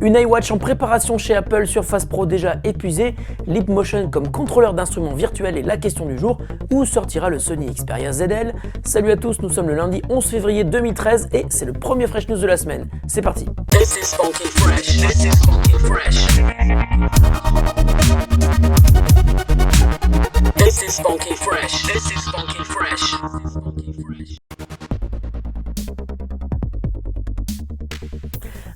Une iWatch en préparation chez Apple, Surface Pro déjà épuisée, Leap Motion comme contrôleur d'instruments virtuels est la question du jour. Où sortira le Sony Xperia ZL? Salut à tous, nous sommes le lundi 11 février 2013 et c'est le premier Fresh News de la semaine. C'est parti. This is funky fresh. This is funky fresh. This is funky fresh. This is funky fresh.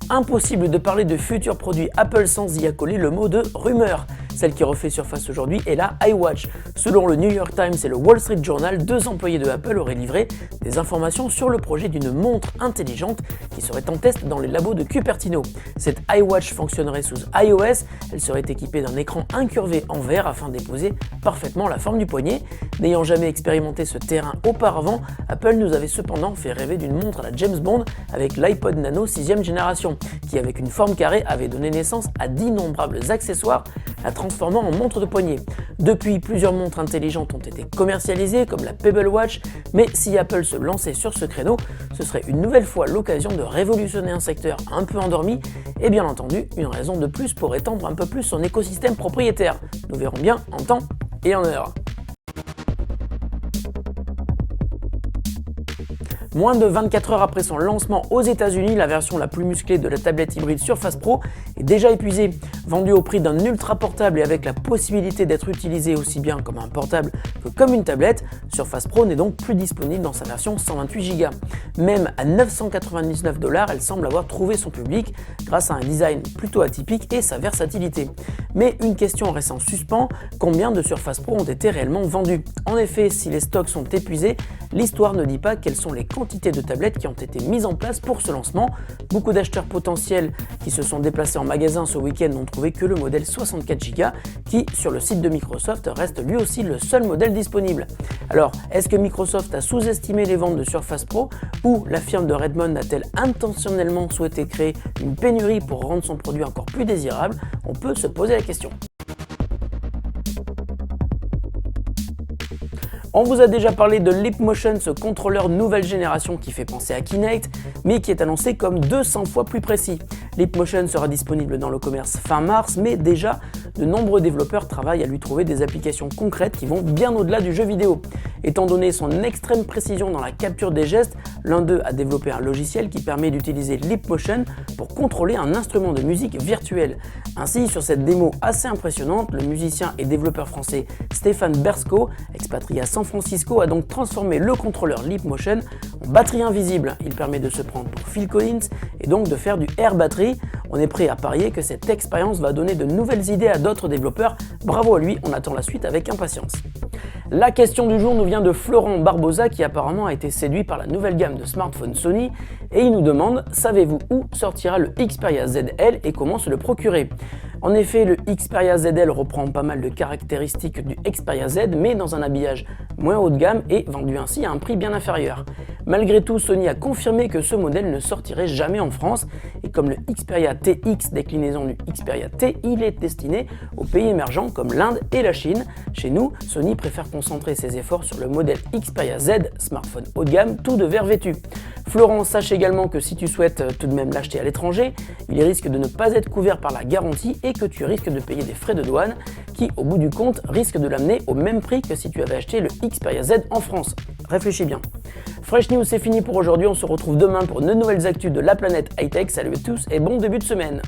Impossible de parler de futurs produits Apple sans y accoler le mot de rumeur. Celle qui refait surface aujourd'hui est la iWatch. Selon le New York Times et le Wall Street Journal, 2 employés de Apple auraient livré des informations sur le projet d'une montre intelligente qui serait en test dans les labos de Cupertino. Cette iWatch fonctionnerait sous iOS, elle serait équipée d'un écran incurvé en verre afin d'épouser parfaitement la forme du poignet. N'ayant jamais expérimenté ce terrain auparavant, Apple nous avait cependant fait rêver d'une montre à la James Bond avec l'iPod Nano 6ème génération, qui avec une forme carrée avait donné naissance à d'innombrables accessoires, la transformant en montre de poignet. Depuis, plusieurs montres intelligentes ont été commercialisées, comme la Pebble Watch, mais si Apple se lançait sur ce créneau, ce serait une nouvelle fois l'occasion de révolutionner un secteur un peu endormi, et bien entendu, une raison de plus pour étendre un peu plus son écosystème propriétaire. Nous verrons bien en temps et en heure. Moins de 24 heures après son lancement aux États-Unis, la version la plus musclée de la tablette hybride Surface Pro est déjà épuisée. Vendue au prix d'un ultra portable et avec la possibilité d'être utilisée aussi bien comme un portable que comme une tablette, Surface Pro n'est donc plus disponible dans sa version 128 Go. Même à 999 $, elle semble avoir trouvé son public grâce à un design plutôt atypique et sa versatilité. Mais une question reste en suspens, combien de Surface Pro ont été réellement vendus? En effet, si les stocks sont épuisés, l'histoire ne dit pas quelles sont les quantités de tablettes qui ont été mises en place pour ce lancement. Beaucoup d'acheteurs potentiels qui se sont déplacés en magasin ce week-end n'ont trouvé que le modèle 64 Go qui, sur le site de Microsoft, reste lui aussi le seul modèle disponible. Alors, est-ce que Microsoft a sous-estimé les ventes de Surface Pro ou la firme de Redmond a-t-elle intentionnellement souhaité créer une pénurie pour rendre son produit encore plus désirable? On peut se poser la question. On vous a déjà parlé de Leap Motion, ce contrôleur nouvelle génération qui fait penser à Kinect, mais qui est annoncé comme 200 fois plus précis. Leap Motion sera disponible dans le commerce fin mars, mais déjà, de nombreux développeurs travaillent à lui trouver des applications concrètes qui vont bien au-delà du jeu vidéo. Étant donné son extrême précision dans la capture des gestes, l'un d'eux a développé un logiciel qui permet d'utiliser Leap Motion pour contrôler un instrument de musique virtuel. Ainsi, sur cette démo assez impressionnante, le musicien et développeur français Stéphane Bersco, expatrié à San Francisco, a donc transformé le contrôleur Leap Motion en batterie invisible. Il permet de se prendre pour Phil Collins et donc de faire du air battery. On est prêt à parier que cette expérience va donner de nouvelles idées à d'autres développeurs. Bravo à lui, on attend la suite avec impatience. La question du jour nous vient de Florent Barbosa qui apparemment a été séduit par la nouvelle gamme de smartphones Sony et il nous demande: savez-vous où sortira le Xperia ZL et comment se le procurer? En effet, le Xperia ZL reprend pas mal de caractéristiques du Xperia Z mais dans un habillage moins haut de gamme et vendu ainsi à un prix bien inférieur. Malgré tout, Sony a confirmé que ce modèle ne sortirait jamais en France et comme le Xperia TX, déclinaison du Xperia T, il est destiné aux pays émergents comme l'Inde et la Chine. Chez nous, Sony préfère concentrer ses efforts sur le modèle Xperia Z, smartphone haut de gamme, tout de verre vêtu. Florent, sache également que si tu souhaites tout de même l'acheter à l'étranger, il risque de ne pas être couvert par la garantie et que tu risques de payer des frais de douane qui, au bout du compte, risquent de l'amener au même prix que si tu avais acheté le Xperia Z en France. Réfléchis bien. Fresh News, c'est fini pour aujourd'hui, on se retrouve demain pour de nouvelles actus de la planète high-tech. Salut à tous et bon début de semaine.